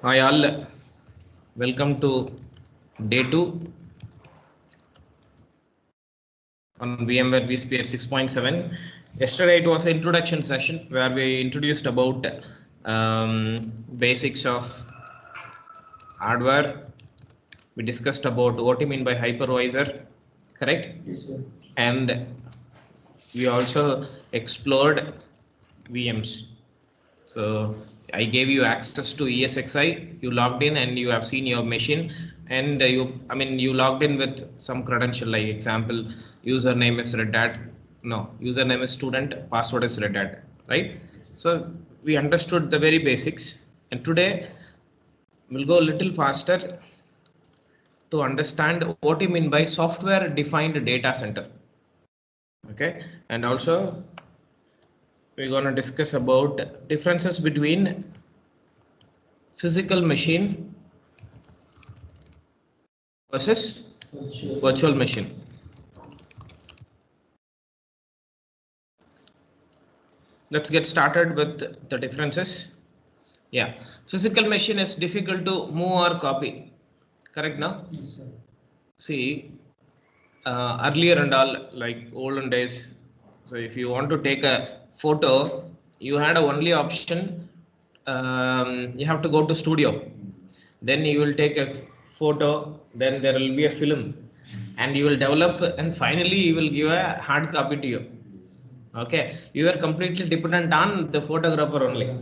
Hi all, welcome to day 2 on VMware vSphere 6.7. Yesterday it was an introduction session where we introduced about basics of hardware. We discussed about what you mean by hypervisor, correct? Yes, sir. And we also explored VMs. So I gave you access to ESXi, you logged in and you have seen your machine, and you logged in with some credential, like example, username is Red Hat, no, username is student, password is Red Hat, right? So we understood the very basics, and today we'll go a little faster to understand what you mean by software defined data center. Okay, and also we're going to discuss about differences between physical machine versus virtual machine. Let's get started with the differences. Yeah, physical machine is difficult to move or copy. Correct now? Yes, sir. See, earlier and all, like olden days, so if you want to take a photo, you had a only option. You have to go to studio. Then you will take a photo. Then there will be a film, and you will develop, and finally you will give a hard copy to you. Okay, you are completely dependent on the photographer only.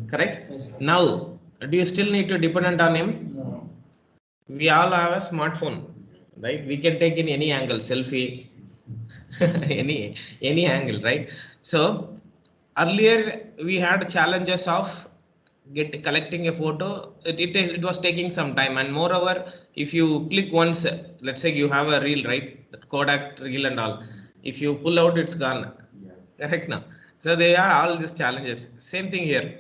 Correct? Yes, sir. Now, do you still need to dependent on him? No. We all have a smartphone, right? We can take in any angle, selfie, any angle, right? So earlier we had challenges of get collecting a photo. It was taking some time, and moreover, if you click once, let's say you have a reel, right? That Kodak reel and all. If you pull out, it's gone. Correct now. So they are all these challenges. Same thing here.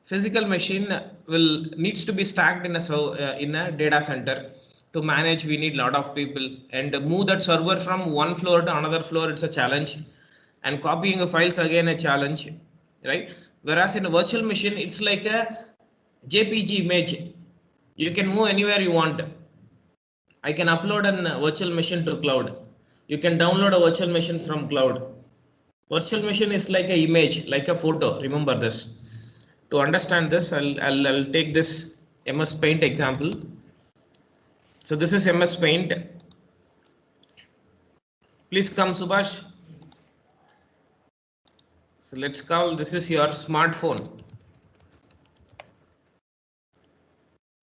Physical machine will needs to be stacked in in a data center. To manage, we need lot of people, and move that server from one floor to another floor, it's a challenge, and copying the files again a challenge, right? Whereas in a virtual machine, it's like a jpg image, you can move anywhere you want. I can upload a virtual machine to cloud, you can download a virtual machine from cloud. Virtual machine is like a image, like a photo, remember this. To understand this, I'll take this MS Paint example. So this is MS Paint. Please come, Subhash. So let's call this is your smartphone.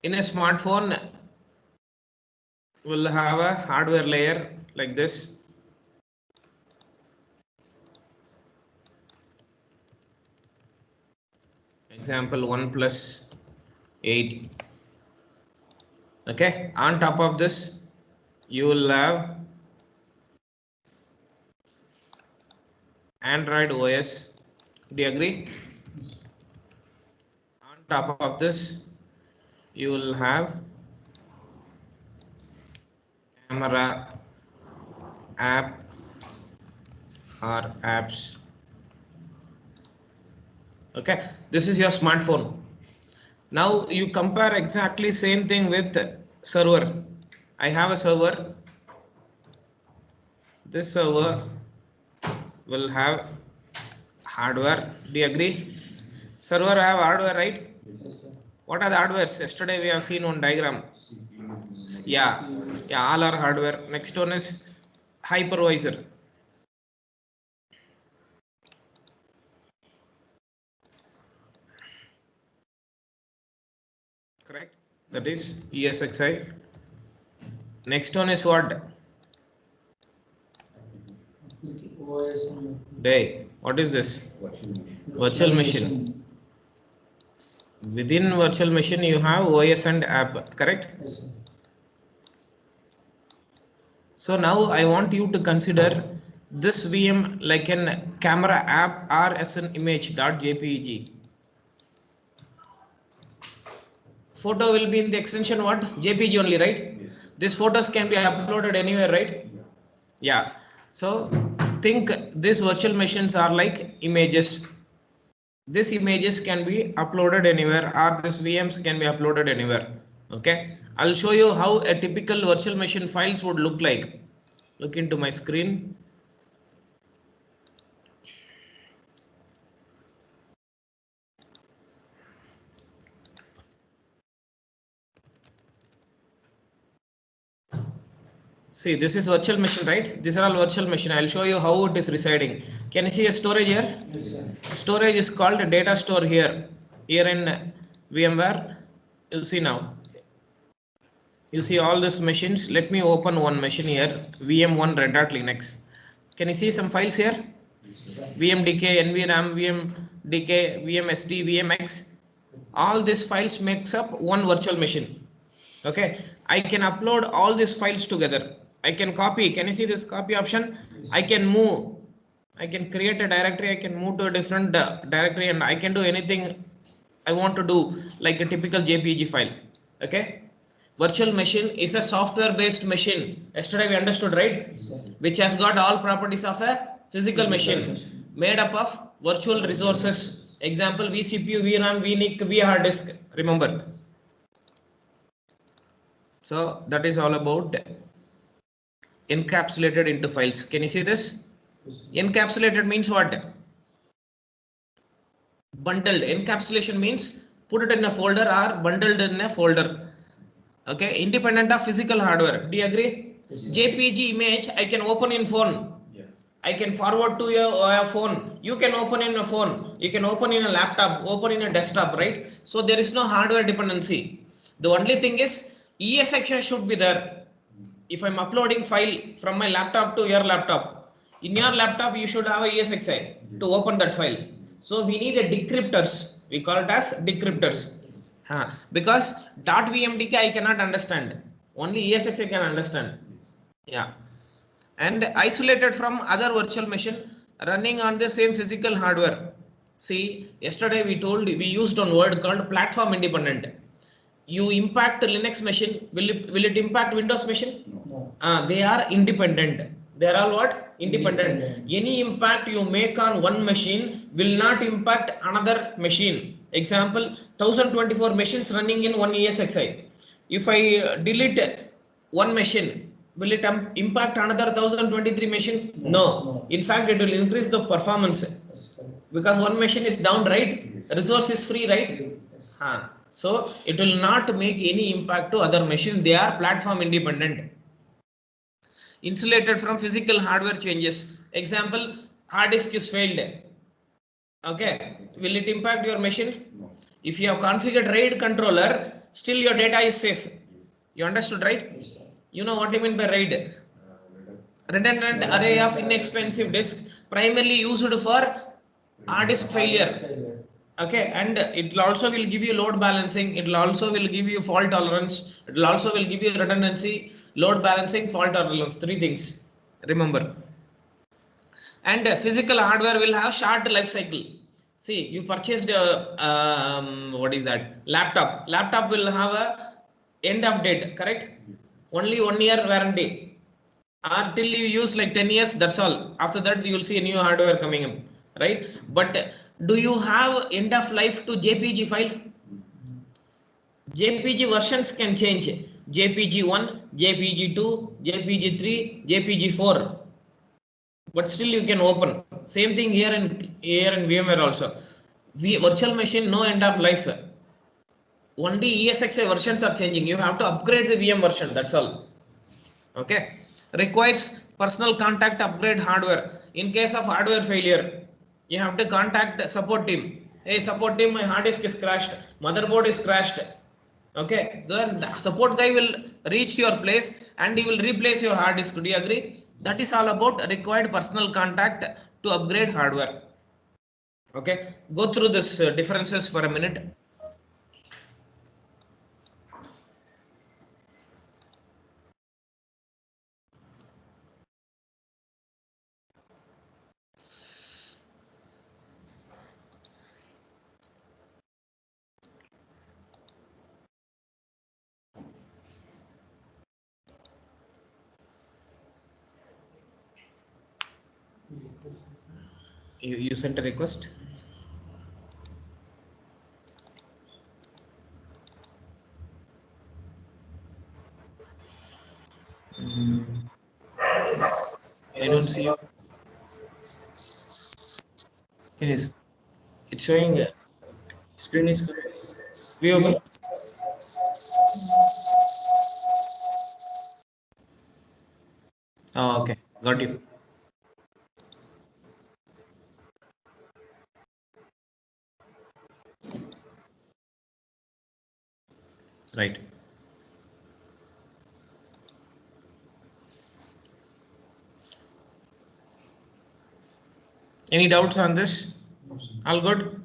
In a smartphone, we'll have a hardware layer like this. Example 1 plus 8. Okay. On top of this, you will have Android OS. Do you agree? On top of this, you will have camera app or apps. Okay, this is your smartphone. Now you compare exactly same thing with server. I have a server. This server will have hardware. Do you agree? Server have hardware, right? Yes, sir. What are the hardwares? Yesterday we have seen one diagram. Yeah, yeah, all are hardware. Next one is hypervisor. Correct, that is ESXi. Next one is what? OS Day. What is this? Virtual machine. Within virtual machine you have OS and app, correct? Yes, sir. So now I want you to consider this VM like an camera app or as an image.jpg. Photo will be in the extension what? JPG only, right? Yes. These photos can be uploaded anywhere, right? Yeah. So think these virtual machines are like images. this images can be uploaded anywhere, or this VMs can be uploaded anywhere. Okay, I'll show you how a typical virtual machine files would look like. Look into my screen. See, this is virtual machine, right? These are all virtual machine. I'll show you how it is residing. Can you see a storage here? Yes, sir. Storage is called a data store here. Here in VMware, you see now. You see all these machines. Let me open one machine here. VM1 Red Hat Linux. Can you see some files here? VMDK, NVRAM, VMDK, VMSD, VMX. All these files makes up one virtual machine. Okay, I can upload all these files together. I can copy. Can you see this copy option? I can move. I can create a directory. I can move to a different directory, and I can do anything I want to do, like a typical JPG file. Okay, virtual machine is a software based machine. Yesterday we understood, right? Yes, sir. Which has got all properties of a physical machine, machine. made up of virtual resources. Example, vCPU, VRAM, vNIC, vHard disk. Remember. So that is all about encapsulated into files. Can you see this? Yes, sir. Encapsulated means what? Bundled. Encapsulation means put it in a folder or bundled in a folder. Okay, independent of physical hardware. Do you agree? Yes, sir. JPG image I can open in phone. I can forward to your phone. You can open in a phone. You can open in a laptop, open in a desktop, right? So there is no hardware dependency. The only thing is ESX should be there. If I'm uploading file from my laptop to your laptop, in your laptop you should have a ESXi to open that file. So we need a decryptors. We call it as decryptors. Because .vmdk I cannot understand. Only ESXi can understand. Yeah, and isolated from other virtual machine running on the same physical hardware. See, yesterday we told we used one word called platform independent. You impact Linux machine, will it impact Windows machine? No. They are independent. They are all what? Independent. Independent. Any impact you make on one machine will not impact another machine. Example, 1024 machines running in one ESXi. If I delete one machine, will it impact another 1023 machine? No. In fact, it will increase the performance because one machine is down, right? Resource is free, right? So it will not make any impact to other machines. They are platform independent. Insulated from physical hardware changes. Example, hard disk is failed. Okay, will it impact your machine? No. If you have configured RAID controller, still your data is safe. You understood, right? Yes, sir. You know what I mean by RAID? Redundant array of inexpensive disk, primarily used for hard disk failure. Okay, and it also will give you load balancing. It also will give you fault tolerance. It also will give you redundancy, load balancing, fault tolerance. Three things. Remember. And physical hardware will have short life cycle. See, you purchased a what is that? Laptop will have a end of date, correct? Only 1 year warranty. Until you use like 10 years, that's all. After that you will see a new hardware coming up, right? But do you have end of life to JPG file? JPG versions can change. JPG 1, JPG 2, JPG 3, JPG 4. But still you can open. Same thing here in VMware also. Virtual machine, no end of life. Only ESXi versions are changing. You have to upgrade the VM version. That's all. Okay. Requires personal contact upgrade hardware. In case of hardware failure, you have to contact support team. Hey, support team, my hard disk is crashed. Motherboard is crashed. Okay, then the support guy will reach your place and he will replace your hard disk. Do you agree? That is all about required personal contact to upgrade hardware. Okay, go through this differences for a minute. You sent a request. I don't see you. Can you? It's showing screen is viewable. Oh, okay, got you. Right. Any doubts on this? All good?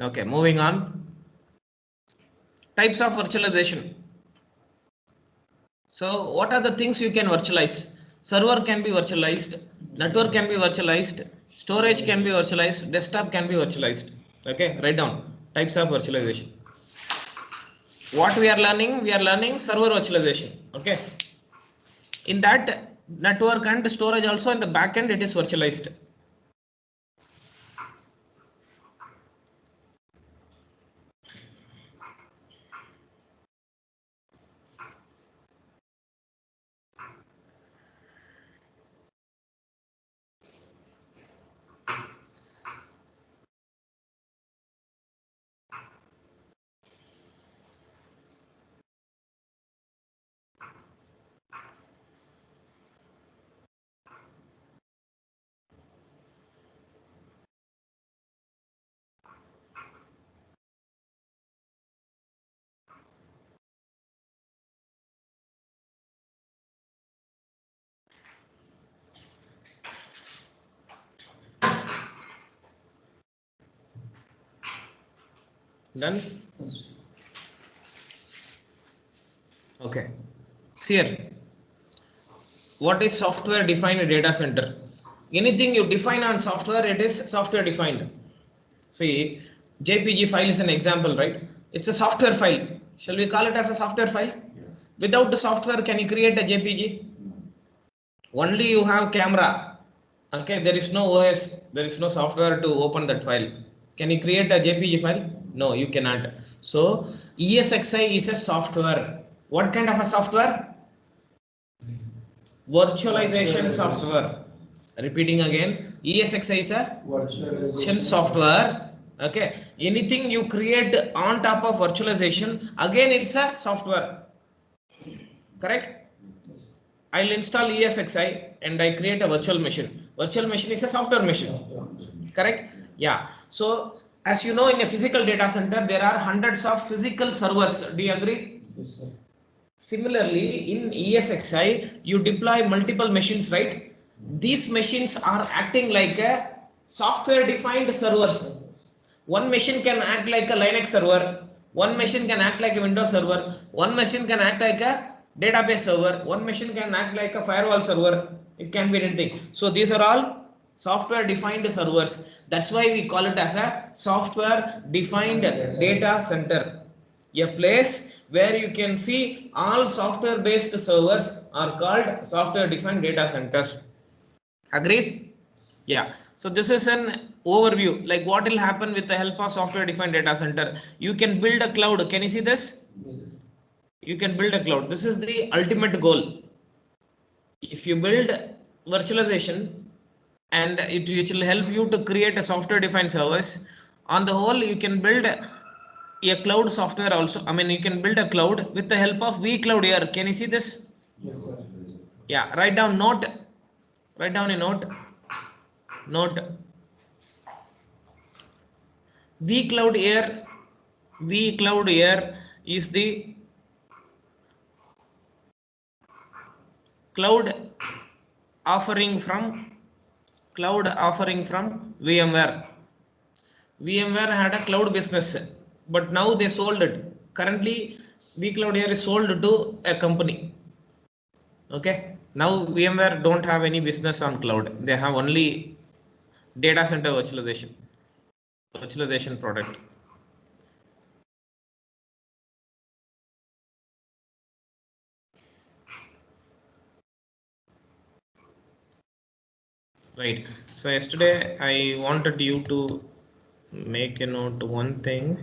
Okay, moving on. Types of virtualization. So what are the things you can virtualize? Server can be virtualized, network can be virtualized, storage can be virtualized, desktop can be virtualized. Okay, write down types of virtualization. What we are learning? We are learning server virtualization. Okay. In that, network and storage also in the backend it is virtualized. Done? Okay. See here. What is software defined data center? Anything you define on software, it is software defined. See, JPG file is an example, right? It's a software file. Shall we call it as a software file? Without the software, can you create a JPG? Only you have camera. Okay, there is no OS, there is no software to open that file. Can you create a JPG file? No, you cannot. So ESXi is a software. What kind of a software? Virtualization software. Repeating again, ESXi is a virtualization software. Okay, anything you create on top of virtualization, again it's a software. Correct? I'll install ESXi and I create a virtual machine. Virtual machine is a software machine. Correct? Yeah. So as you know, in a physical data center, there are hundreds of physical servers. Do you agree? Yes, sir. Similarly, in ESXi, you deploy multiple machines, right? These machines are acting like a software defined servers. One machine can act like a Linux server, one machine can act like a Windows server, one machine can act like a database server, one machine can act like a firewall server. It can be anything. So these are all software defined servers. That's why we call it as a software defined data center, a place where you can see all software based servers are called software defined data centers. Agreed? Yeah. So this is an overview, like what will happen with the help of software defined data center. You can build a cloud. Can you see this? You can build a cloud. This is the ultimate goal. If you build virtualization and it will help you to create a software defined service, on the whole you can build a cloud software also. I mean, you can build a cloud with the help of vCloud here. Can you see this? Yes, sir. Yeah, write down a note vCloud Air. vCloud Air is the cloud offering from VMware. VMware had a cloud business, but now they sold it. Currently, vCloud Air is sold to a company. Okay. Now VMware don't have any business on cloud. They have only data center virtualization product. Right. So yesterday I wanted you to make a note one thing.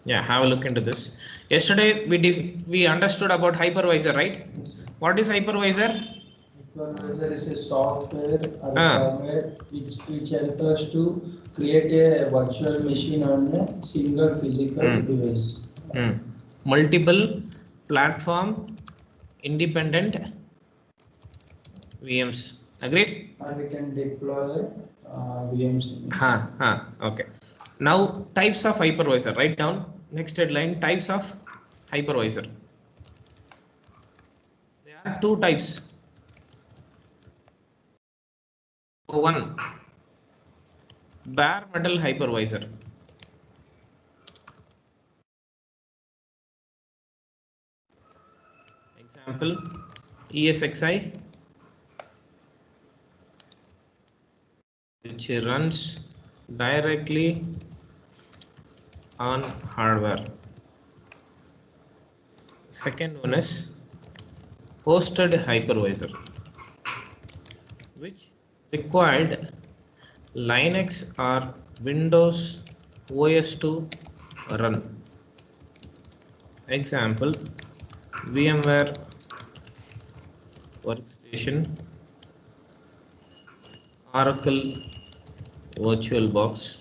Yeah, have a look into this. Yesterday we understood about hypervisor, right? Yes, sir. What is hypervisor? Hypervisor is a software or a Ah. firmware which helps us to create a virtual machine on a single physical device. Multiple platform independent VMs. Agreed? And we can deploy VMs in it. Okay. Now types of hypervisor. Write down next headline types of hypervisor. There are two types. One, bare metal hypervisor. Example, ESXi, which runs directly on hardware. Second one is hosted hypervisor, which required Linux or Windows OS to run. Example, VMware Workstation, Oracle VirtualBox.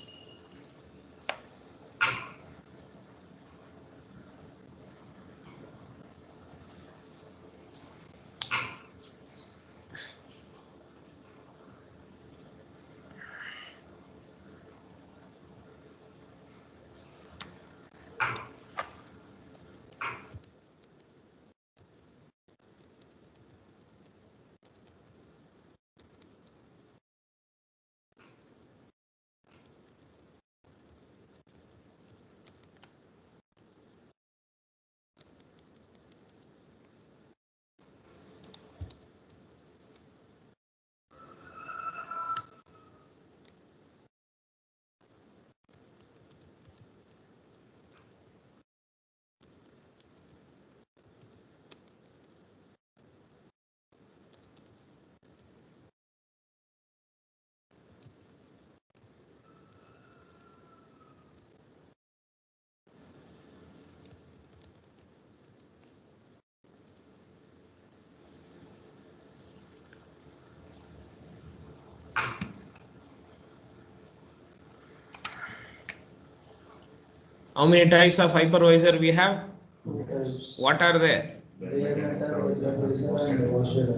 How many types of hypervisor we have? Two types. What are they? Bare metal hypervisor and hosted.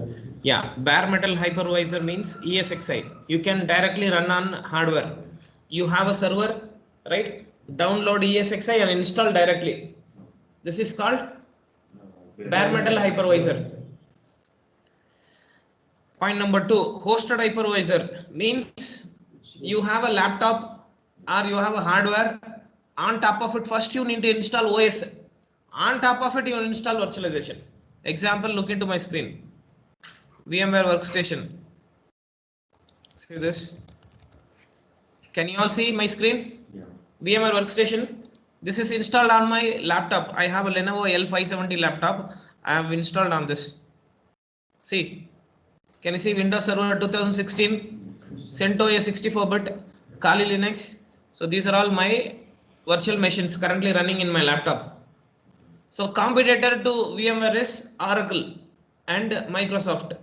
Yeah, bare metal hypervisor means ESXi. You can directly run on hardware. You have a server, right? Download ESXi and install directly. This is called bare metal hypervisor. Point number two, hosted hypervisor means you have a laptop or you have a hardware. On top of it, first you need to install OS. On top of it, you install virtualization. Example, look into my screen. VMware Workstation. See this? Can you all see my screen? Yeah. VMware Workstation. This is installed on my laptop. I have a Lenovo L570 laptop. I have installed on this. See, can you see Windows Server 2016, CentOS 64-bit, Kali Linux? So these are all my virtual machines currently running in my laptop. So competitor to VMware is Oracle and Microsoft.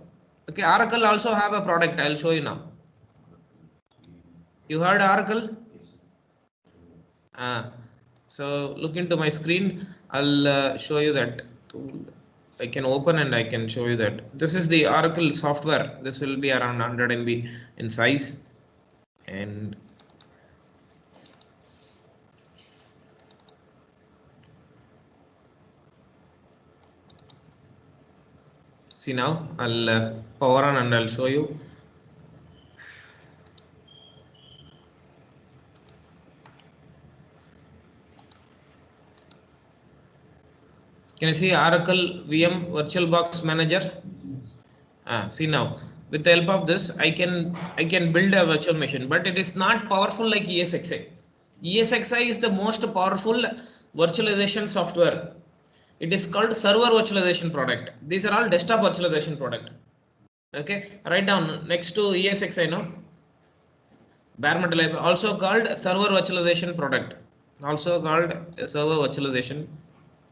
Okay, Oracle also have a product. I'll show you now. You heard Oracle? So look into my screen. I'll show you that tool. I can open and I can show you that. This is the Oracle software. This will be around 100 MB in size. And see now, I'll power on and I'll show you. Can you see Oracle VM VirtualBox Manager? See now, with the help of this, I can build a virtual machine, but it is not powerful like ESXi. ESXi is the most powerful virtualization software. It is called server virtualization product. These are all desktop virtualization product. Okay, write down next to ESXi, no? Bare metal also called server virtualization product. also called a server virtualization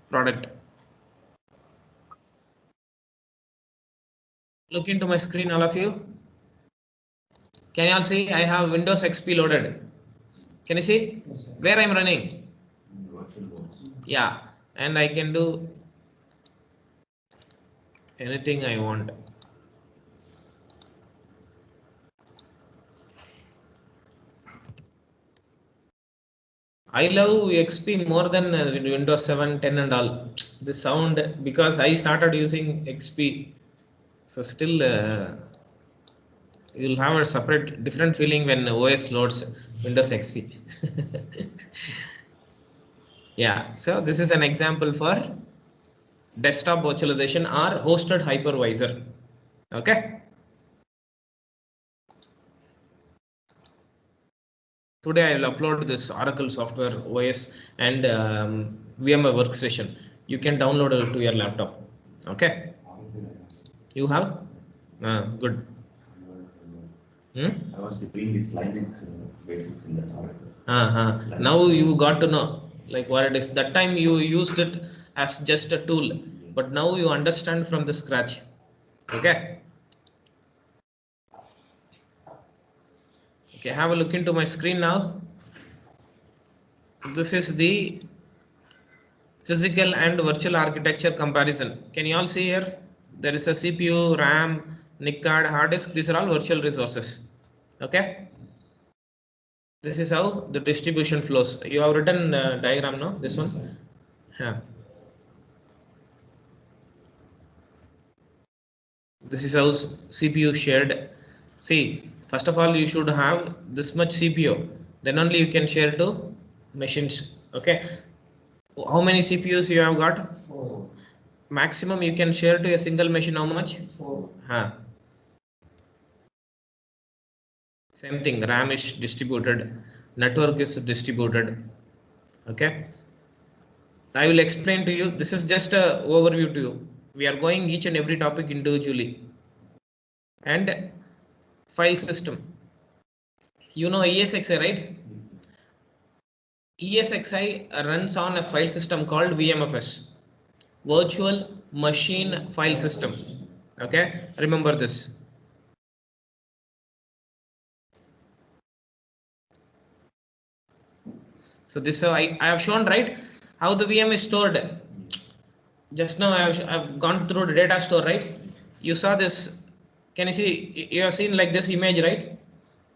product. Look into my screen, all of you. Can you all see? I have Windows XP loaded. Can you see where I'm running? Yeah, and I can do anything I want. I love XP more than Windows 7, 10 and all. The sound, because I started using XP, so still you'll have a separate different feeling when OS loads Windows XP. Yeah, so this is an example for desktop virtualization or hosted hypervisor. Okay. Today I will upload this Oracle software OS and VMware workstation. You can download it to your laptop. Okay. You have? Good. I was doing this Linux basics in that Oracle. Now you got to know like what it is. That time you used it as just a tool, but now you understand from the scratch. Okay. Okay, have a look into my screen now. This is the physical and virtual architecture comparison. Can you all see here? There is a CPU, RAM, NIC card, hard disk. These are all virtual resources. Okay. This is how the distribution flows. You have written diagram, no? This one. Yeah. This is how CPU shared. See, first of all, you should have this much CPU. Then only you can share to machines. Okay. How many CPUs you have got? 4. Maximum you can share to a single machine. How much? 4. Huh. Same thing. RAM is distributed. Network is distributed. Okay. I will explain to you. This is just a overview to you. We are going each and every topic individually. And file system. You know ESXi, right? ESXi runs on a file system called VMFS, Virtual Machine File System. Okay, remember this. So this I have shown, right, how the VM is stored. Just now I've gone through the data store, right? You saw this. Can you see? You have seen like this image, right?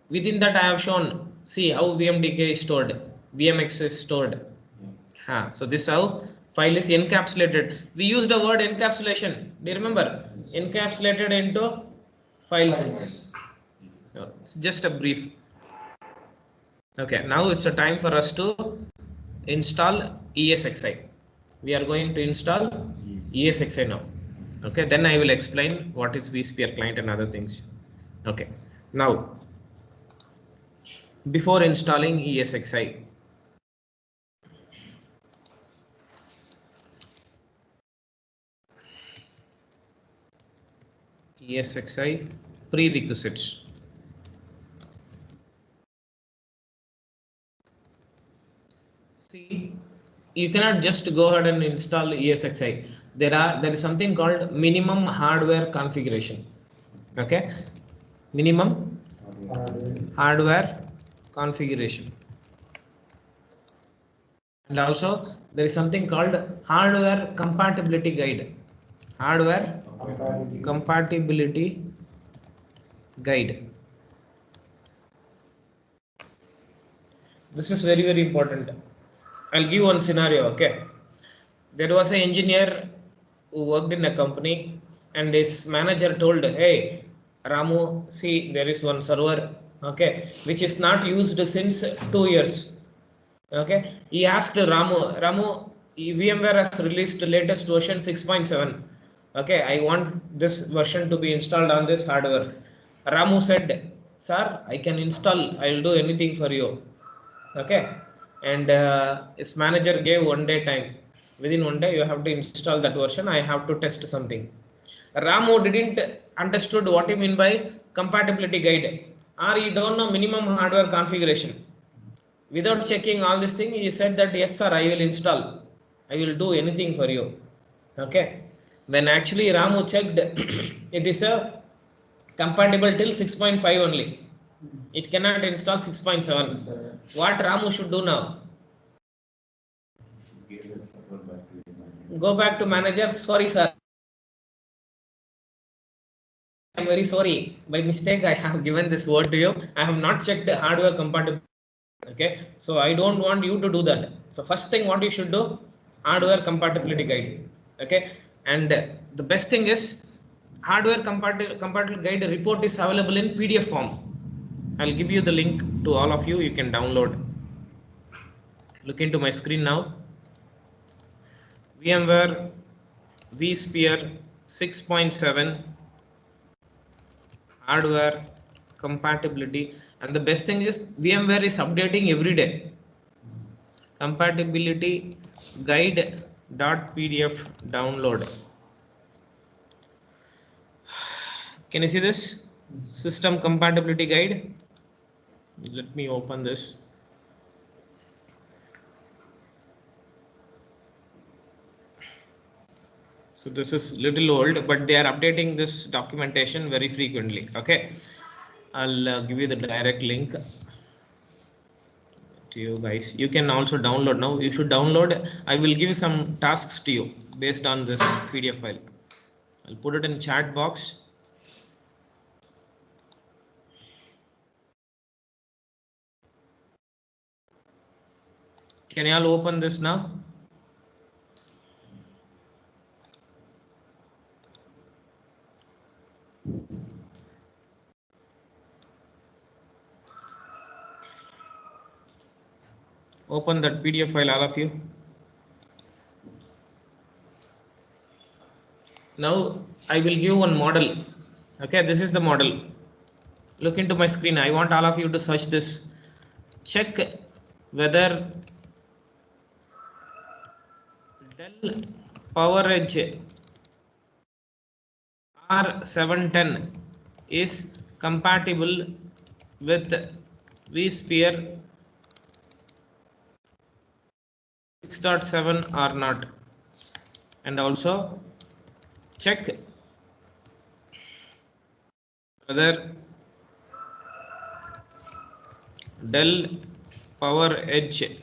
Within that I have shown. See how VMDK is stored, VMX is stored. So this how file is encapsulated. We used the word encapsulation. Do you remember? Encapsulated into files. It's just a brief. Okay, now it's a time for us to install ESXi. We are going to install ESXi now. Okay, then I will explain what is vSphere client and other things. Okay, now before installing ESXi, ESXi prerequisites. See, you cannot just go ahead and install ESXi. There is something called minimum hardware configuration. Okay, minimum hardware configuration, and also there is something called hardware compatibility guide. Hardware compatibility guide. This is very important. I'll give one scenario. Okay, there was an engineer who worked in a company, and his manager told, "Hey, Ramu, see there is one server, okay, which is not used since 2 years." Okay, he asked Ramu, VMware has released the latest version 6.7. Okay, I want this version to be installed on this hardware. Ramu said, "Sir, I can install. I will do anything for you." Okay, and his manager gave 1 day time. Within 1 day you have to install that version. I have to test something. Ramu didn't understood what you mean by compatibility guide, or you don't know minimum hardware configuration. Without checking all this thing, he said that yes sir, I will install, I will do anything for you. Okay, when actually Ramu checked, it is a compatible till 6.5 only. It cannot install 6.7. What Ramu should do now? Go back to manager. Sorry sir, I'm very sorry. By mistake, I have given this word to you. I have not checked the hardware compatibility. Okay, so I don't want you to do that. So first thing, what you should do, hardware compatibility guide. Okay, and the best thing is hardware compatible guide report is available in PDF form. I'll give you the link to all of you. You can download. Look into my screen now. VMware vSphere 6.7 hardware compatibility, and the best thing is VMware is updating every day. Compatibility guide.pdf download. Can you see this? System compatibility guide. Let me open this. So this is little old, but they are updating this documentation very frequently. Okay, I'll give you the direct link to you guys. You can also download now. You should download. I will give some tasks to you based on this PDF file. I'll put it in chat box. Can you all open this now? Open that PDF file, all of you. Now I will give one model. Okay, this is the model. Look into my screen. I want all of you to search this. Check whether Dell PowerEdge R710 is compatible with vSphere 6.7 or not, and also check whether Dell PowerEdge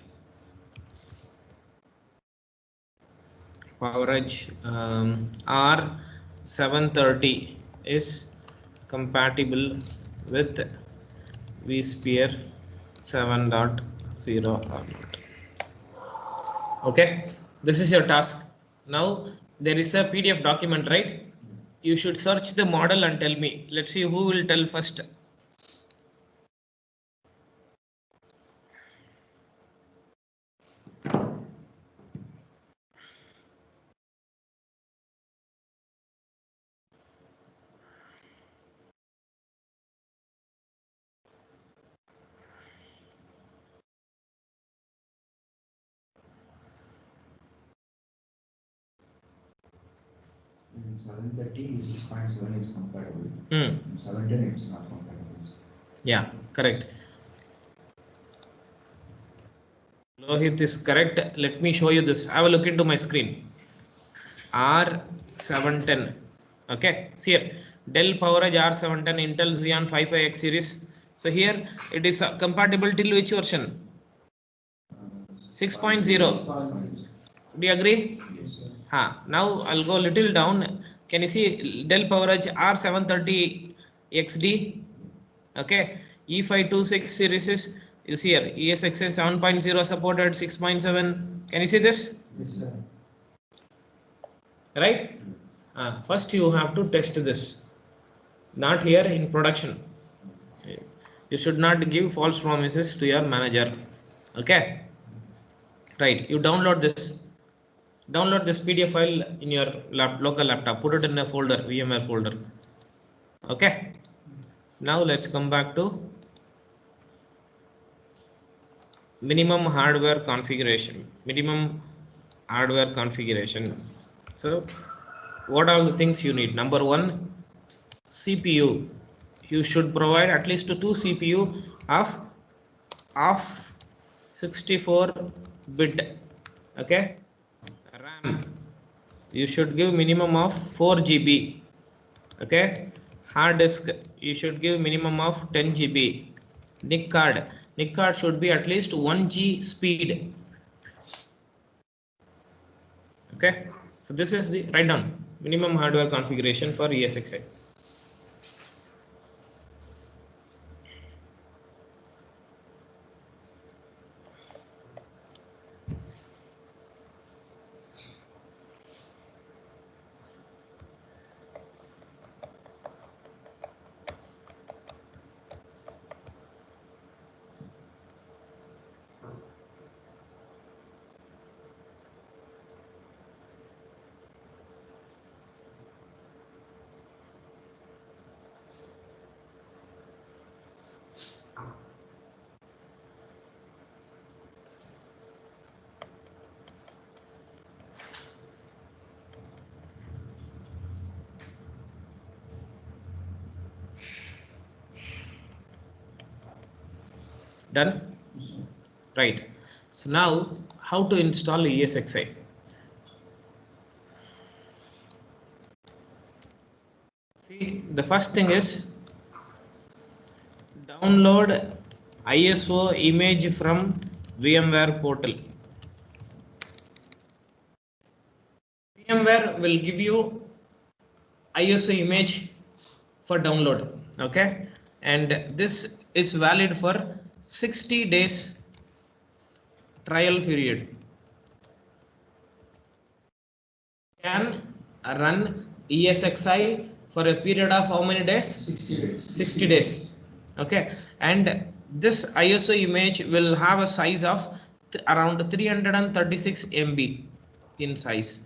R730 is compatible with vSphere 7.0 or not. Okay, this is your task. Now there is a PDF document, right? You should search the model and tell me. Let's see who will tell first. In 730, 6.7 is compatible. In 710, it's not compatible. Yeah, correct. Lohit is correct. Let me show you this. Have a look into my screen. R710. Okay, see here. Dell PowerEdge R710 Intel Xeon 55X series. So here it is compatible till which version? 6.0. Do you agree? Yes, sir. Now I'll go little down. Can you see Dell PowerEdge R730 XD? Okay, E526 series is, you see here ESXi 7.0 supported 6.7. Can you see this? Yes, sir. Right? First you have to test this. Not here in production. You should not give false promises to your manager. Okay? Right. You download this. Download this PDF file in your local laptop. Put it in a folder, VMware folder. Okay? Now let's come back to minimum hardware configuration. So what are the things you need? Number one, CPU. You should provide at least two CPU of 64-bit. Okay. RAM, you should give minimum of 4 GB. Okay. Hard disk, you should give minimum of 10 GB. NIC card should be at least 1G speed. Okay. So this is the write down minimum hardware configuration for ESXi. Done? Right. So now how to install ESXi? See, the first thing is download ISO image from VMware portal. VMware will give you ISO image for download. Okay, and this is valid for 60 days trial period. Can run ESXi for a period of how many days? 60 days. 60 days. Okay, and this ISO image will have a size of around 336 MB in size.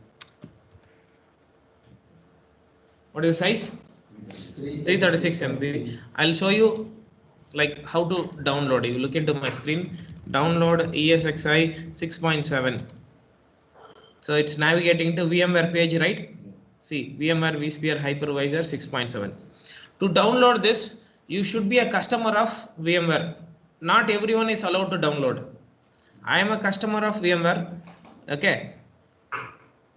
What is the size? 336 MB. I'll show you like how to download. You look into my screen. Download ESXi 6.7. So it's navigating to VMware page, right? See, VMware vSphere Hypervisor 6.7. To download this, you should be a customer of VMware. Not everyone is allowed to download. I am a customer of VMware. Okay.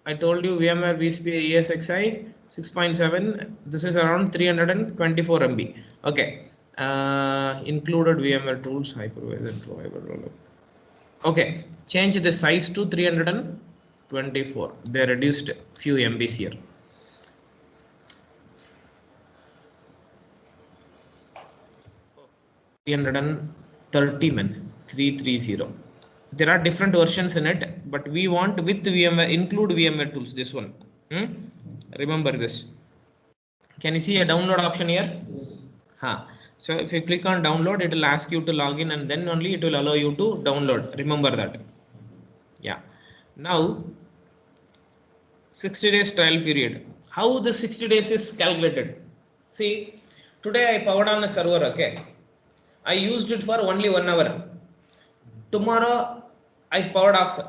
I told you VMware vSphere ESXi 6.7. This is around 324 MB. Okay. Included VMware tools, hypervisor. Okay. Change the size to 324. They reduced few MBs here. $330 330. There are different versions in it, but we want with VMware, include VMware tools, this one. Remember this. Can you see a download option here? Yes. So if you click on download, it will ask you to log in and then only it will allow you to download. Remember that. Yeah. Now 60 days trial period. How the 60 days is calculated? See, today I powered on a server, okay. I used it for only 1 hour. Tomorrow I powered off.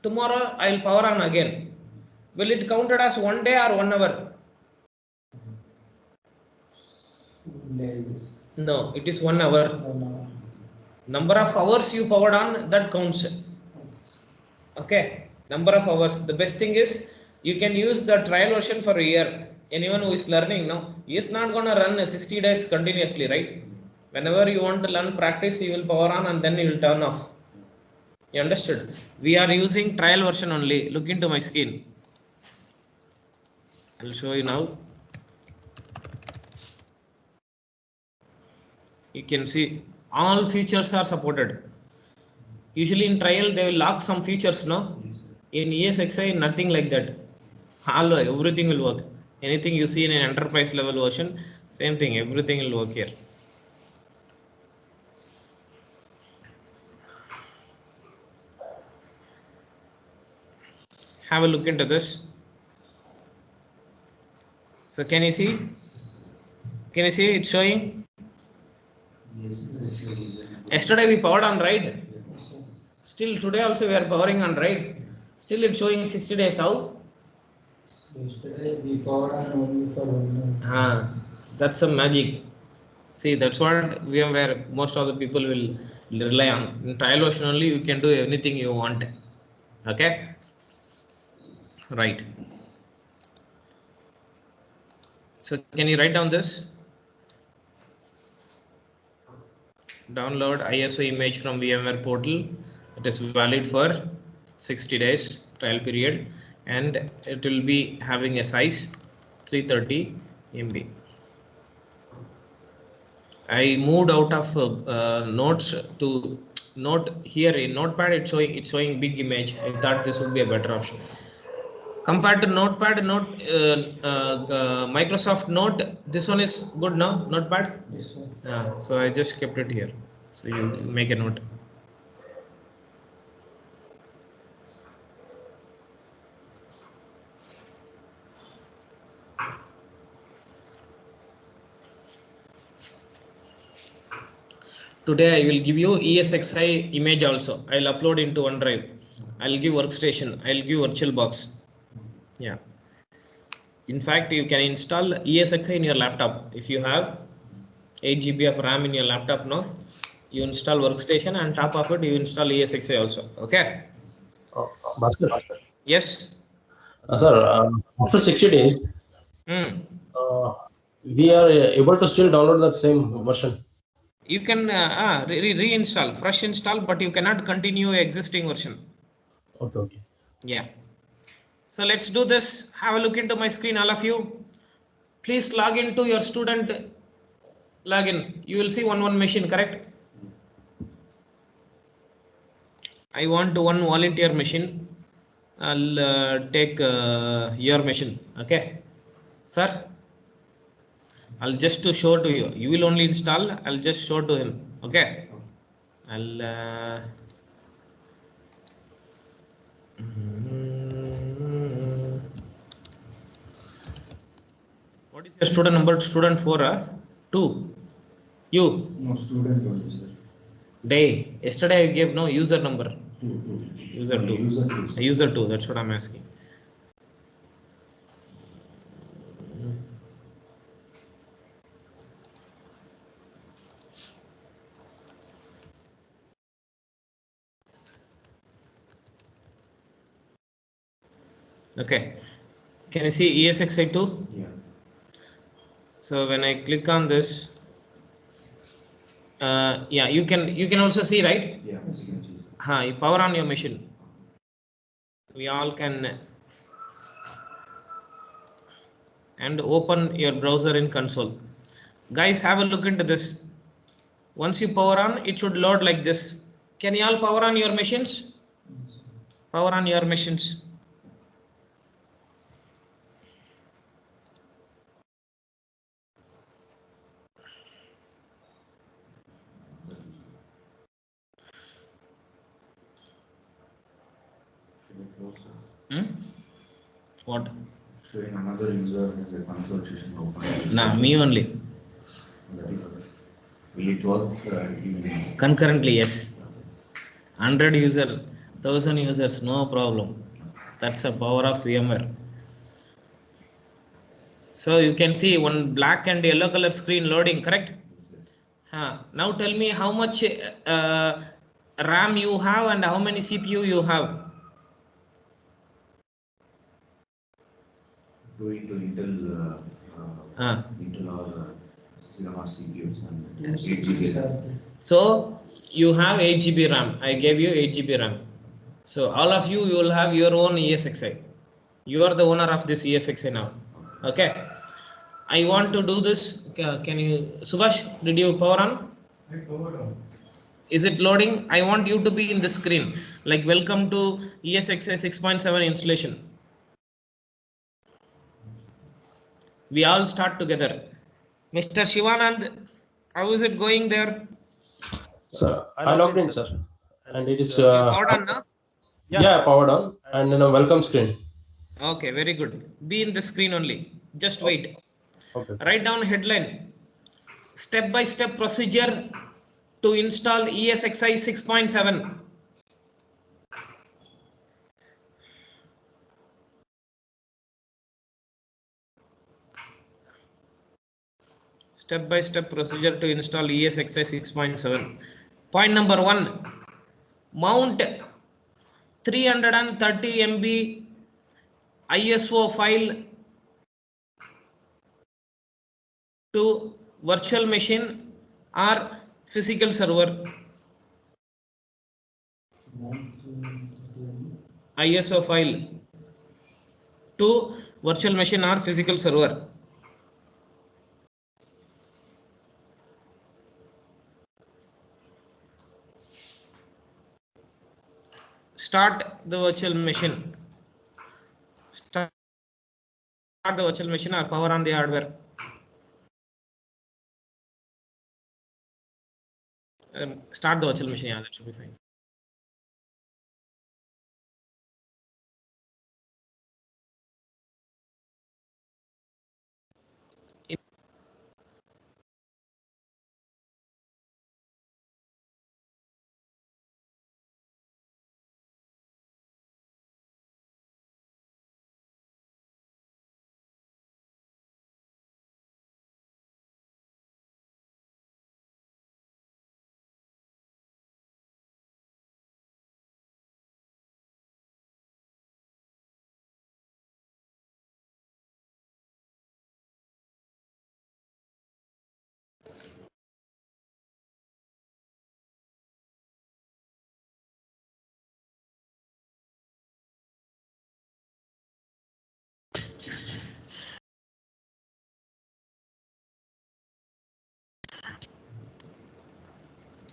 Tomorrow I will power on again. Will it counted as 1 day or 1 hour? Days. No, it is 1 hour. 1 hour. Number of hours you powered on, that counts. Okay, number of hours. The best thing is you can use the trial version for a year. Anyone who is learning now, he is not going to run 60 days continuously, right? Whenever you want to learn practice, you will power on and then you will turn off. You understood? We are using trial version only. Look into my screen. I'll show you now. You can see all features are supported. Usually in trial they will lock some features, no? In ESXi, nothing like that. All everything will work. Anything you see in an enterprise level version, same thing, everything will work here. Have a look into this. So can you see? Can you see it showing? Yesterday we powered on, right? Still today also we are powering on, right? Still it's showing 60 days. How? Yesterday we powered on only for 1 hour. That's some magic. See, that's what VMware most of the people will rely on. In trial version only you can do anything you want. Okay, right. So can you write down this? Download ISO image from VMware portal. It is valid for 60 days trial period, and it will be having a size 330 MB. I moved out of notes to note here in Notepad. It's showing big image. I thought this would be a better option compared to Notepad. Microsoft Note. This one is good now. Notepad. Yes, sir. So I just kept it here. So you make a note. Today I will give you ESXi image also. I'll upload into OneDrive. I'll give workstation. I'll give VirtualBox. Yeah. In fact, you can install ESXi in your laptop. If you have 8 GB of RAM in your laptop, no, you install workstation, and top of it you install ESXi also. Okay. Bhaskar. Yes. Sir, after 60 days, uh, we are able to still download the same version. You can reinstall, fresh install, but you cannot continue existing version. Okay. Yeah. So let's do this. Have a look into my screen, all of you. Please log into your student login. You will see one machine, correct? I want one volunteer machine. I'll take your machine. Okay, sir. I'll just to show to you. You will only install. I'll just show to him. Okay. I'll. What is your student number? Student 4, 2. You. No, student only, sir. Day. Yesterday I gave no user number. Two. User 2. User two. User 2. That's what I'm asking. Okay. Can you see ESXi2? Yeah. So when I click on this, yeah, you can also see, right? Yeah. You can see. You power on your machine. We all can, and open your browser in console. Guys, have a look into this. Once you power on, it should load like this. Can you all power on your machines? Power on your machines. Should I close it? What? Showing another user as a console session open. Nah, me only. That is okay. Will it work even? Concurrently, yes. 100 users, 1000 users, no problem. That's the power of VMware. So you can see one black and yellow color screen loading, correct? Now tell me how much RAM you have and how many CPU you have. 2 into Intel, Intel or Cinemas CPUs and 8 GB RAM. So you have 8 GB RAM. I gave you 8 GB RAM. So all of you will have your own ESXi. You are the owner of this ESXi now. Okay. I want to do this. Can you, Subhash, did you power on? I powered on. Is it loading? I want you to be in the screen. Like welcome to ESXi 6.7 installation. We all start together. Mr. Shivanand, how is it going there? Sir, I logged in, sir. And it is. You powered on now? Yeah, powered on. And then a welcome screen. Okay, very good. Be in the screen only. Just wait. Okay. Write down headline. Step-by-step procedure to install ESXi 6.7. Step-by-step procedure to install ESXi 6.7. Point number 1, mount 330 MB ISO file to virtual machine or physical server. ISO file to virtual machine or physical server. Start the virtual machine. Start the virtual machine or power on the hardware. Start the virtual machine. Yeah, that should be fine.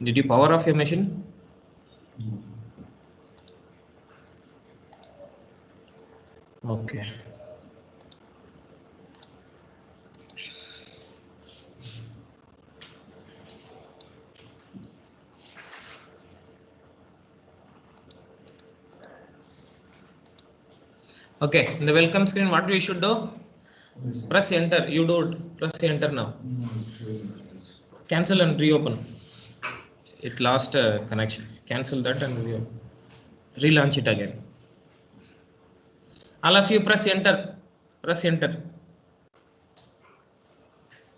Did you power off your machine? Okay. Okay, in the welcome screen, what we should do? Press enter. You do it. Press enter now. Cancel and reopen. It lost connection. Cancel that and relaunch it again. All of you press enter. Press enter.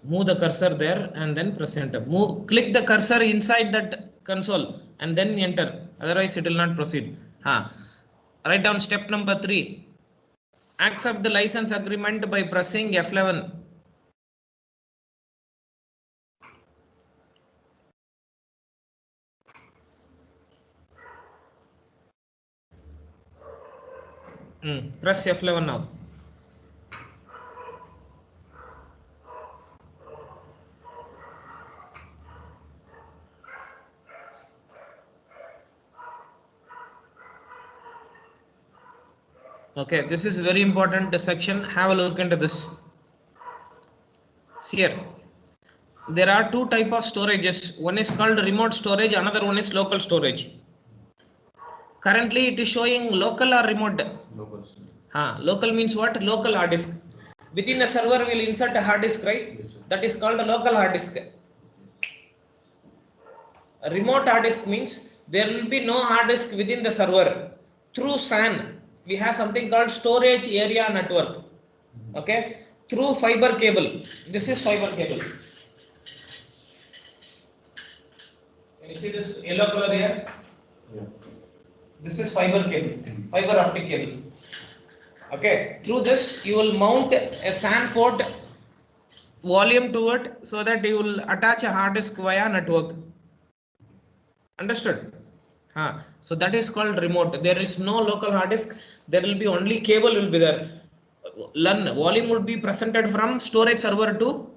Move the cursor there and then press enter. Click the cursor inside that console and then enter. Otherwise, it will not proceed. Write down step number 3. Accept the license agreement by pressing F11. Press F11 now. Okay, this is very important section. Have a look into this. See here. There are two type of storages. One is called remote storage, another one is local storage. Currently it is showing local or remote. Local. Local means what? Local hard disk. Within a server we'll insert a hard disk, right? Yes, sir. That is called a local hard disk. A remote hard disk means there will be no hard disk within the server. Through SAN, we have something called storage area network. Okay, through fiber cable. This is fiber cable. Can you see this yellow color here? Yeah. This is fiber cable, fiber optic cable. Okay, through this you will mount a SAN port volume to it so that you will attach a hard disk via network. Understood? So that is called remote. There is no local hard disk. There will be only cable will be there. Volume will be presented from storage server to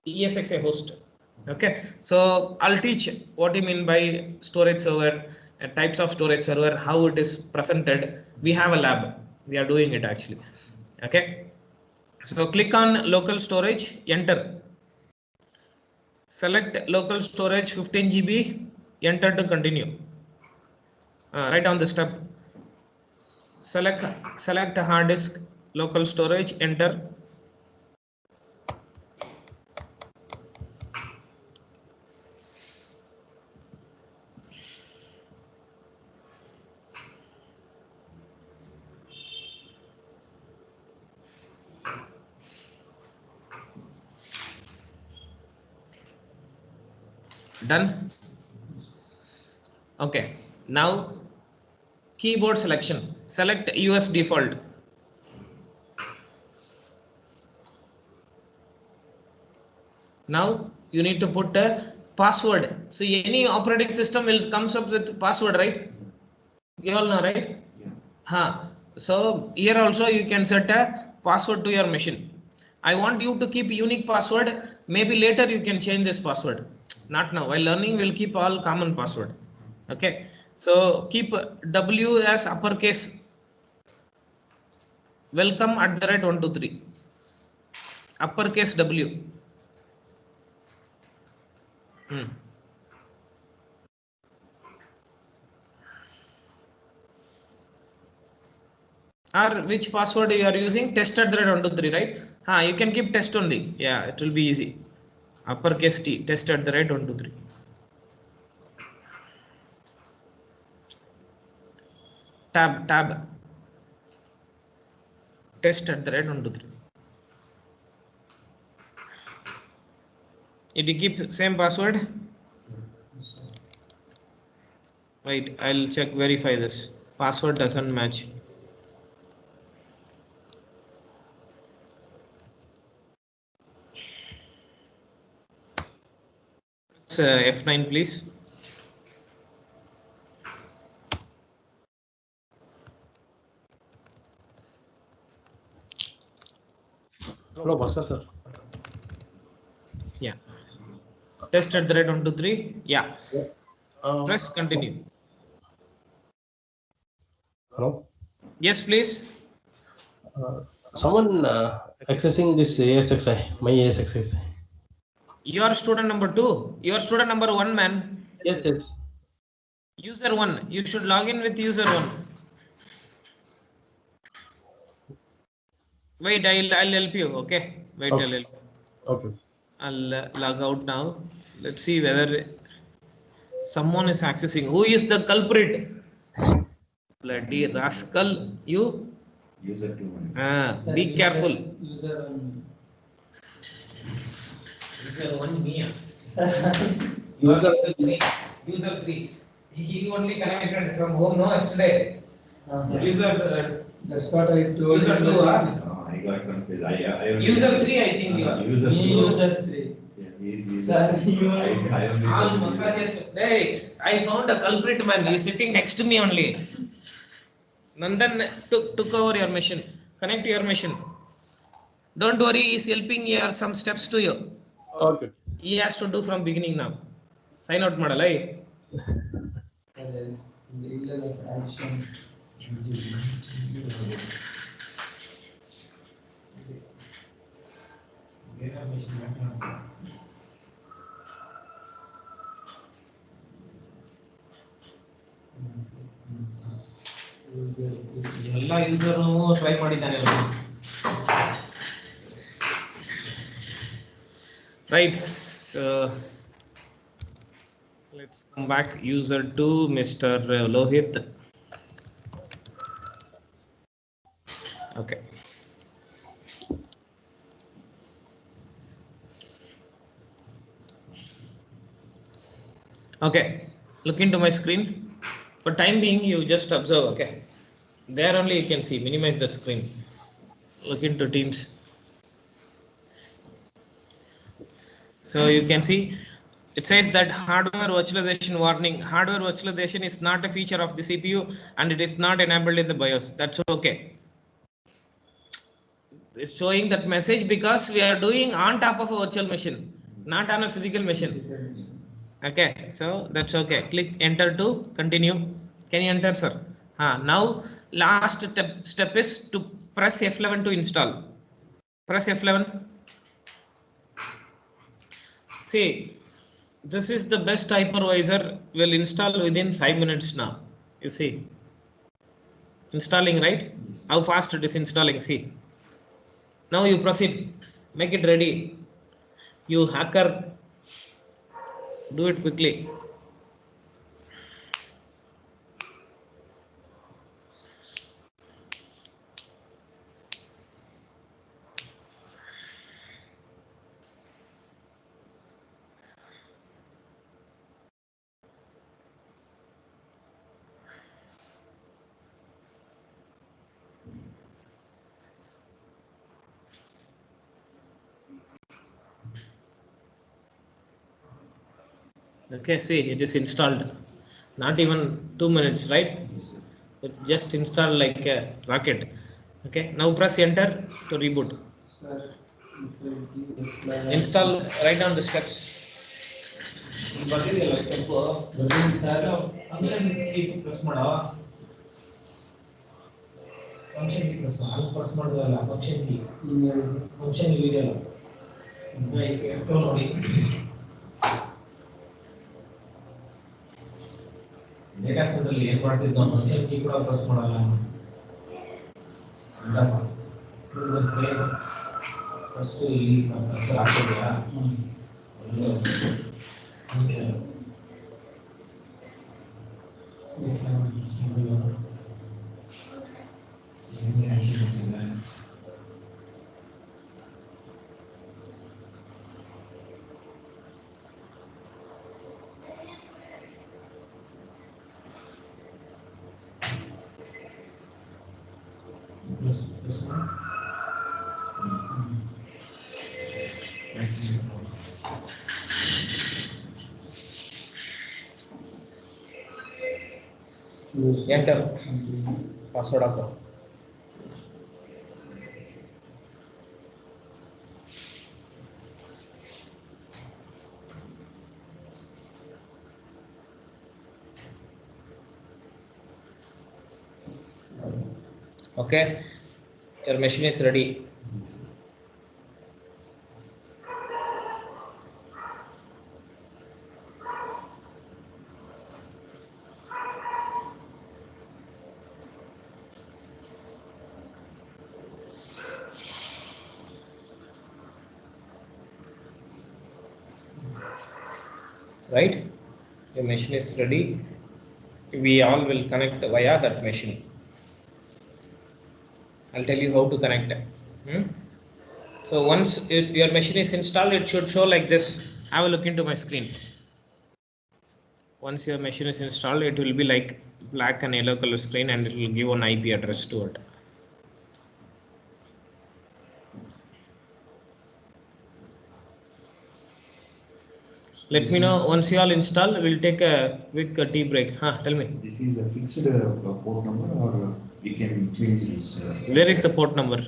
ESXi host. Okay, so I'll teach what you mean by storage server, types of storage server, how it is presented. We have a lab. We are doing it actually. Okay, so click on local storage, enter. Select local storage 15 GB, enter to continue. Write down this step. Select hard disk, local storage, enter. Done. Okay. Now keyboard selection. Select US default. Now you need to put a password. So any operating system will comes up with password, right? You all know, right? Yeah. Huh. So here also you can set a password to your machine. I want you to keep unique password. Maybe later you can change this password. Not now. While learning, we'll keep all common password. Okay. So keep W as uppercase. Welcome at the rate 123. Uppercase W. Hmm. Or which password you are using? Test at the rate 123, right? You can keep test only. Yeah, it will be easy. Uppercase T. Test at the rate 123. Tab. Test at the rate 123. Did you keep same password? Wait, I'll check, verify this. Password doesn't match. F9, please. Hello, Bhaskar sir. Yeah. Test at the rate 123. Yeah. Um, Press continue. Hello. Yes, please. Someone accessing this ASXI, my ASXI. You are student number 2. You are student number 1, man. Yes. User 1. You should log in with user 1. Wait, I'll help you. Okay. Wait, I'll Okay. help you. Okay. I'll log out now. Let's see whether someone is accessing. Who is the culprit? Bloody rascal. You? User 2. Sir, Be careful. User one. User 1, me. Sir, You are user 3. User 3. He only connected from home, no, yesterday. User, that's what I told User him. two, I got confused. I user 3, I think you are. User Me 2. user three. Yeah, he's Sir, you I only All told massages. Hey, I found a culprit, man. He's sitting next to me only. Nandan took over your mission. Connect your mission. Don't worry, he's helping here some steps to you. Okay. He has to do from beginning now. Sign out model, eh? illegal action. ಎಲ್ಲ user try ಮಾಡಿದ್ದಾನೆ right. So let's come back. User 2, Mr. Lohit. Okay. Okay, look into my screen. For time being, you just observe. Okay, there only you can see. Minimize that screen. Look into Teams. So you can see it says that hardware virtualization warning. Hardware virtualization is not a feature of the CPU and it is not enabled in the BIOS. That's okay. It's showing that message because we are doing on top of a virtual machine, not on a physical machine. Okay, so that's okay. Click enter to continue. Can you enter, sir? Now last step is to press F11 to install. Press F11. See, this is the best hypervisor, will install within 5 minutes now. You see, installing, right? How fast it is installing. See, now you proceed, make it ready. You hacker, do it quickly. Okay, see, it is installed. Not even 2 minutes, right? It's just installed like a rocket. Okay, now press enter to reboot. Sir, if I apply. Install right on the steps. ಬರ್ತಿದೆಯಲ್ಲ step. ಬರ್ತೀನಿ sir. Function key press ಮಾಡೋ. Function key press ಮಾಡು. ಅಲ್ಲಿ press ಮಾಡೋದಲ್ಲ, function key. ಹಿಂಗೆ ಹೇಳಿ. Function ಇಲ್ಲಿ ಇದೆಯಲ್ಲ. F2 ನೋಡಿ. ಡೇಟಾ ಸೆಟ್ ಅಲ್ಲಿ ಏನ್ ಮಾಡ್ತಿದ್ದ ನಾವು ಫಂಕ್ಷನ್ ಕೀ ಕೂಡ ಪ್ರೆಸ್ ಮಾಡಲ್ಲ ಫಸ್ಟ್ ಇಲ್ಲಿ ಕರ್ಸರ್ ಹಾಕಿದ್ಯಾ ಎಂಟರ್ ಪಾಸ್ವರ್ಡ್ ಹಾಕೋ okay your machine is ready right your machine is ready we all will connect via that machine I'll tell you how to connect so once your machine is installed it should show like this have a look into my screen once your machine is installed it will be like black and yellow color screen and it will give an IP address to it let me know once you all install we'll take a quick tea break tell me This is a fixed port number or we can change this where is the port number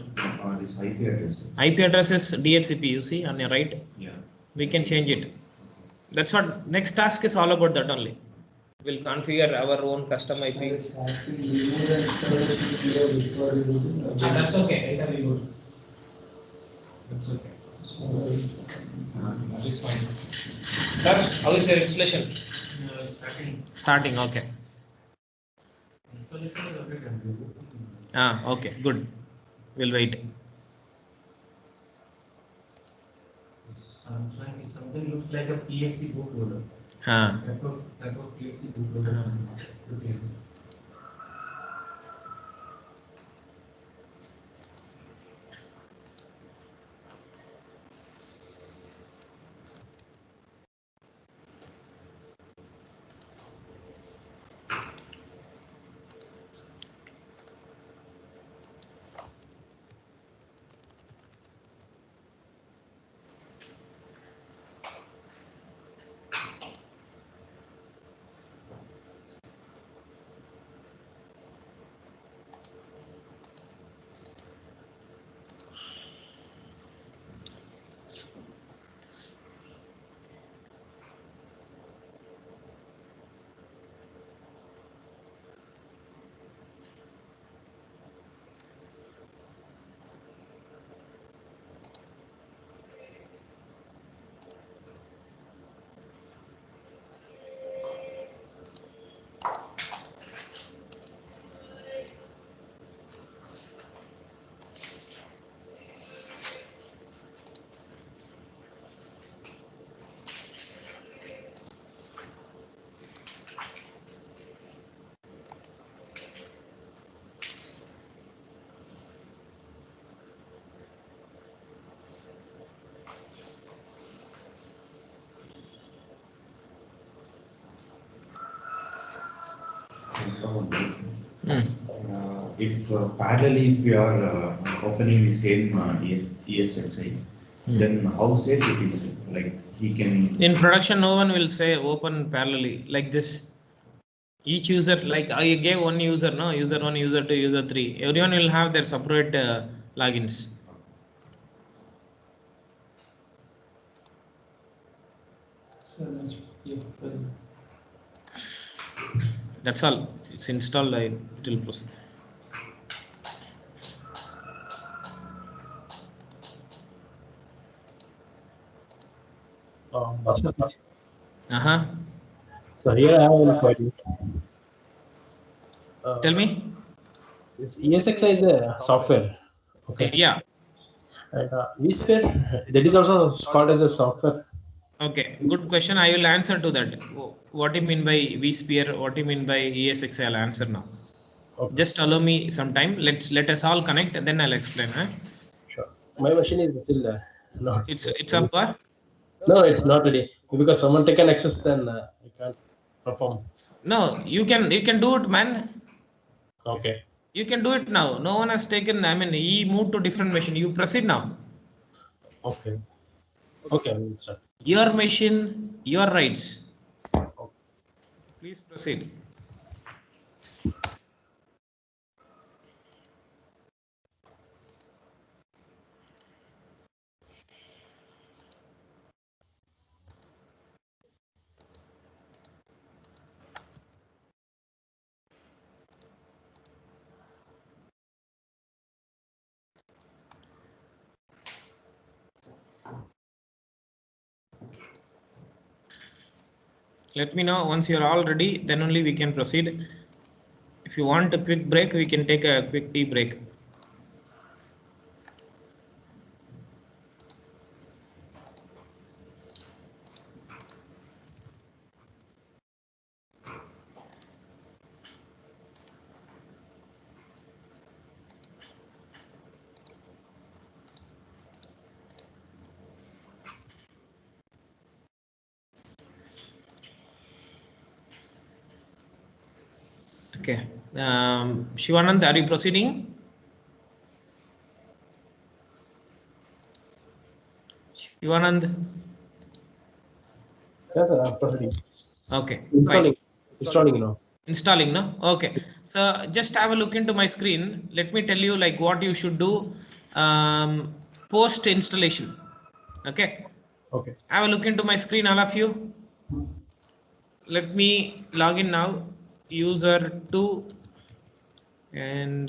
this IP address IP address is DHCP you see on your right yeah we can change it that's what next task is all about that only we'll configure our own custom IP It's asking remove the installation video before rebooting. that's okay it'll be good that's okay that is fine sir how is your installation starting okay okay good we'll wait something looks like a PXC bootloader type of PXC bootloader okay if parallelly if we are opening the same ESXi then how safe it is? Like he can. In production, no one will say open parallelly like this. Each user, like I gave one user, no, user 1, user 2, user 3. Everyone will have their separate logins. That's all. It's installed. It will proceed. So here I have one query. Tell me. This ESXi is a software. Okay. Yeah. And vSphere, that is also called as a software. Okay. Good question. I will answer to that. What do you mean by vSphere? What do you mean by ESXi? I'll answer now. Okay. Just allow me some time. Let us all connect, and then I'll explain. Sure. My machine is still not. It's up. No, it's not ready because someone taken access. Then I can't perform. No, you can do it, man. Okay. You can do it now. No one has taken. I mean, he moved to different machine. You proceed now. Okay. Okay. I will start. Your machine, your rights. Okay. Please proceed. Let me know once you're all ready, then only we can proceed. If you want a quick break, we can take a quick tea break. Okay. Shivanand, are you proceeding? Shivanand. Yes, sir. I'm proceeding. Okay. Installing. Fine. Installing now. Installing, no? Okay. So just have a look into my screen. Let me tell you like what you should do post installation. Okay. Okay. Have a look into my screen, all of you. Let me log in now. User 2 and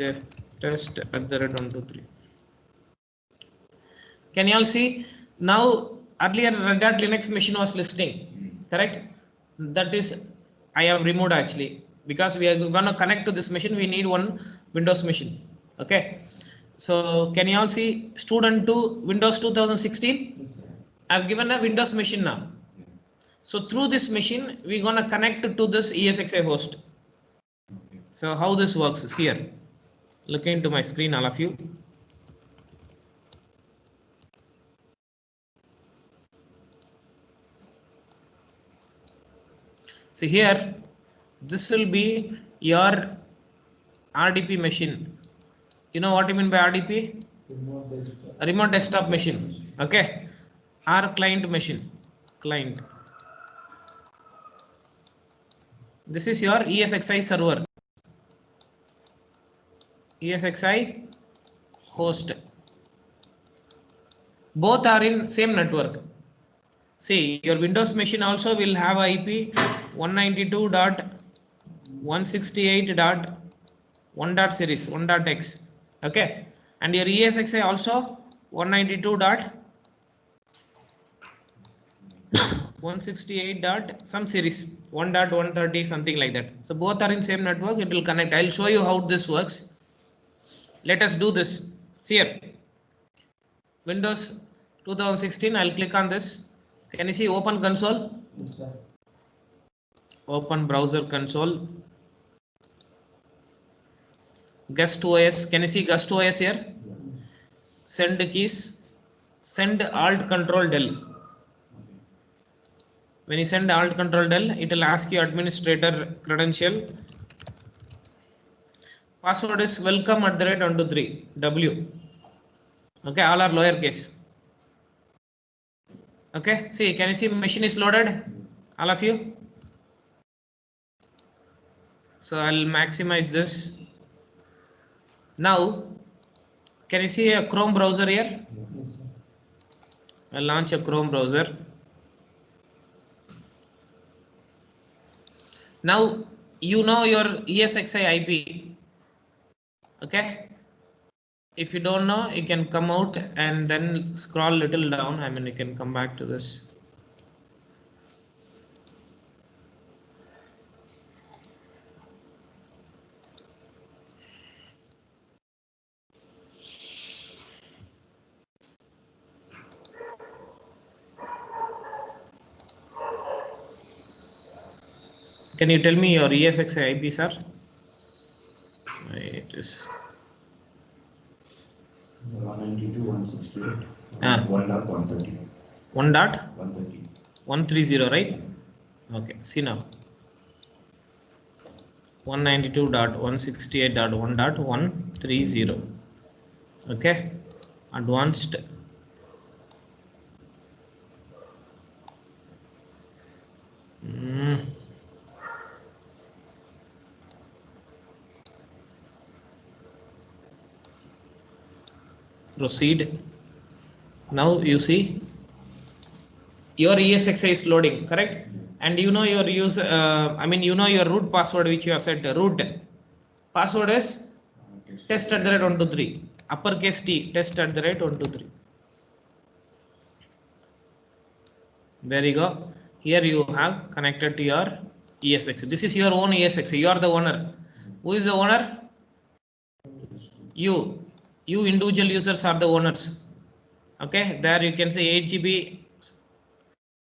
test at the rate 123. Can you all see? Now earlier Red Hat Linux machine was listing, correct? That is, I have removed actually because we are going to connect to this machine. We need one Windows machine. Okay. So can you all see student 2 Windows 2016? I've given a Windows machine now. So through this machine, we're going to connect to this ESXi host. So how this works is here. Look into my screen, all of you. So here, this will be your RDP machine. You know what I mean by RDP? Remote desktop machine. Okay. Or client machine. Client. This is your ESXi server. ESXi host. Both are in same network. See, your Windows machine also will have IP 192.168.1. .series 1.x. Okay, and your ESXi also 192.168. some series 1.130 something like that. So both are in same network. It will connect. I'll show you how this works. Let us do this. See here, Windows 2016. I'll click on this. Can you see open console? Open browser console. Guest OS. Can you see Guest OS here? Send keys. Send Alt Control Del. When you send Alt Control Del, it will ask you administrator credential. Password is welcome @ 123 W. Okay, all are lowercase. Okay, see, can you see machine is loaded? All of you? So I'll maximize this. Now, can you see a Chrome browser here? Yes, sir. I'll launch a Chrome browser. Now, you know your ESXi IP. Okay. If you don't know, you can come out and then scroll little down. I mean, you can come back to this. Can you tell me your ESXi IP, sir? It is 192.168. Ah. 1.130. 1 dot 130. 130, right? Okay, see now. 192.168.1.130. Okay, advanced. Proceed. Now you see your ESXi is loading, correct? And you know your user, you know your root password which you have set. Root password is test at the rate 123, uppercase T, test at the rate 123. There you go. Here you have connected to your ESXi. This is your own ESXi. You are the owner. Who is the owner? You. You individual users are the owners. Okay. There you can say 8 GB.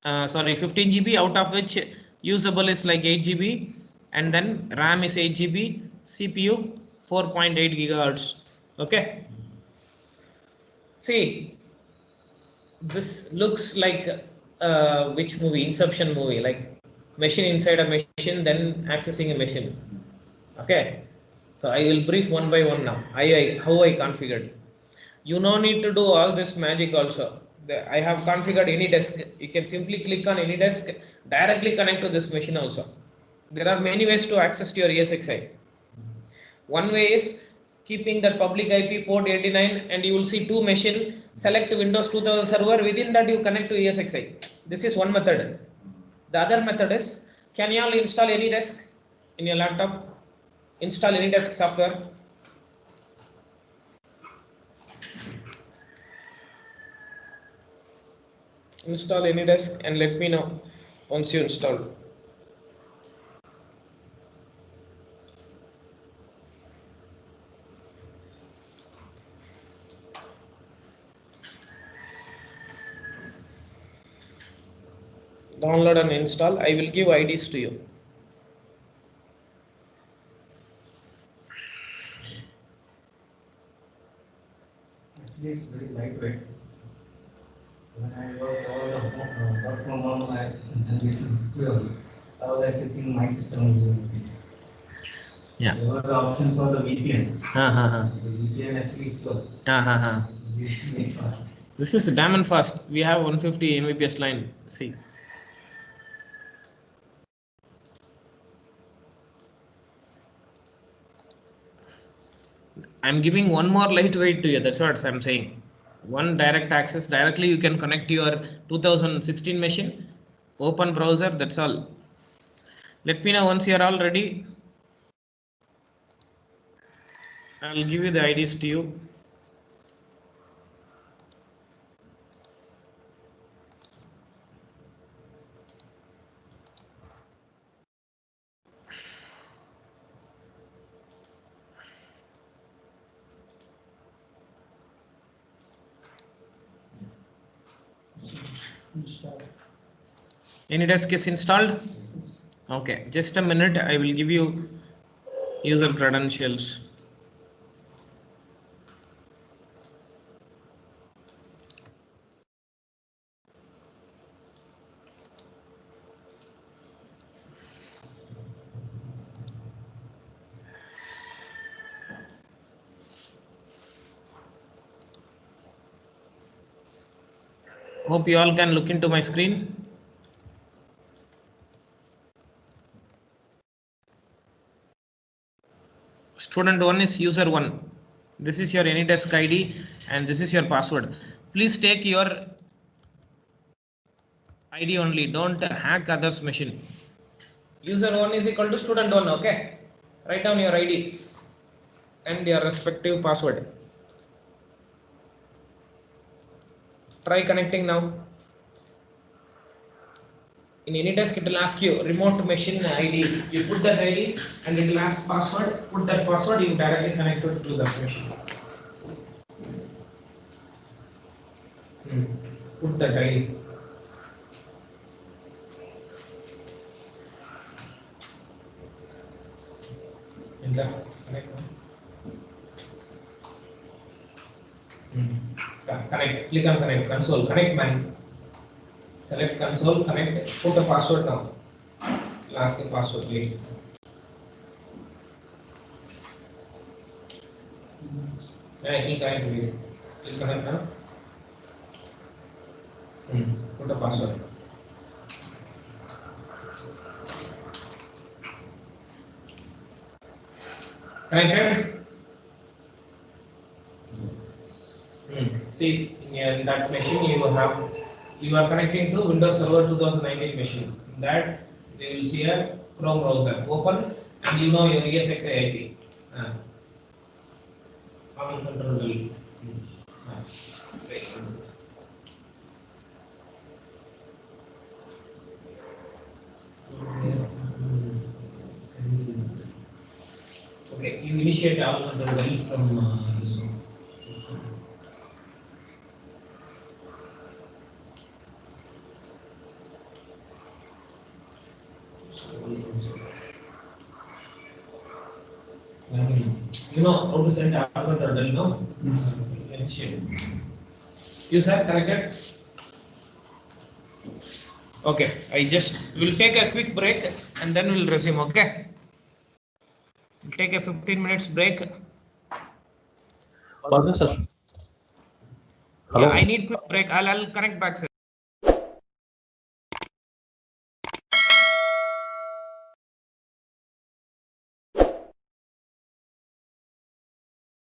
15 GB, out of which usable is like 8 GB, and then RAM is 8 GB, CPU 4.8 gigahertz. Okay. See, this looks like which movie? Inception movie, like machine inside a machine, then accessing a machine. Okay, so I will brief one by one now. How I configured. You no need to do all this magic also. I have configured AnyDesk. You can simply click on AnyDesk, directly connect to this machine also. There are many ways to access to your ESXi. One way is keeping that public IP port 89, and you will see two machine, select Windows 2000 server, within that you connect to ESXi. This is one method. The other method is, can you all install AnyDesk in your laptop? Install AnyDesk software. Install AnyDesk and let me know once you install. Download and install. I will give IDs to you. Actually, it's very lightweight. When I work from home, I this I was accessing my system using this. Yeah. There was an option for the VPN. The VPN actually is slow. This is very fast. This is damn and fast. We have 150 Mbps line. See. I'm giving one more lightweight to you. That's what I'm saying. One direct access. Directly you can connect to your 2016 machine. Open browser. That's all. Let me know once you are all ready. I'll give you the IDs to you. Install. AnyDesk is installed. Okay, just a minute. I will give you user credentials. Hope you all can look into my screen. Student 1 is user 1. This is your AnyDesk ID and this is your password. Please take your ID only. Don't hack others' machine. User 1 is equal to student 1. Okay. Write down your ID and your respective password. Try connecting now. In AnyDesk, it will ask you remote machine ID. You put that ID and it will ask password. Put that password, you directly connect it to that machine. Put that ID. Enter. Connect. Connect. Click on connect. Console. Connect man. Select console. Connect. Put the password now. Ask the password. Click. I think I will. Click connect now. Put the password. Connected. See, in that machine you are connecting to Windows Server 2019 machine. In that they will see a Chrome browser. Open and you know your ESXi IP. Common control delete. Okay, you initiate all control delete from this one. You know how to send alpha turtle, no? Initiate. You sir connected? Okay, I just will take a quick break and then we'll resume. Okay, we'll take a 15 minutes break. Pardon, sir. Hello. Yeah, I need quick break. I'll connect back, sir.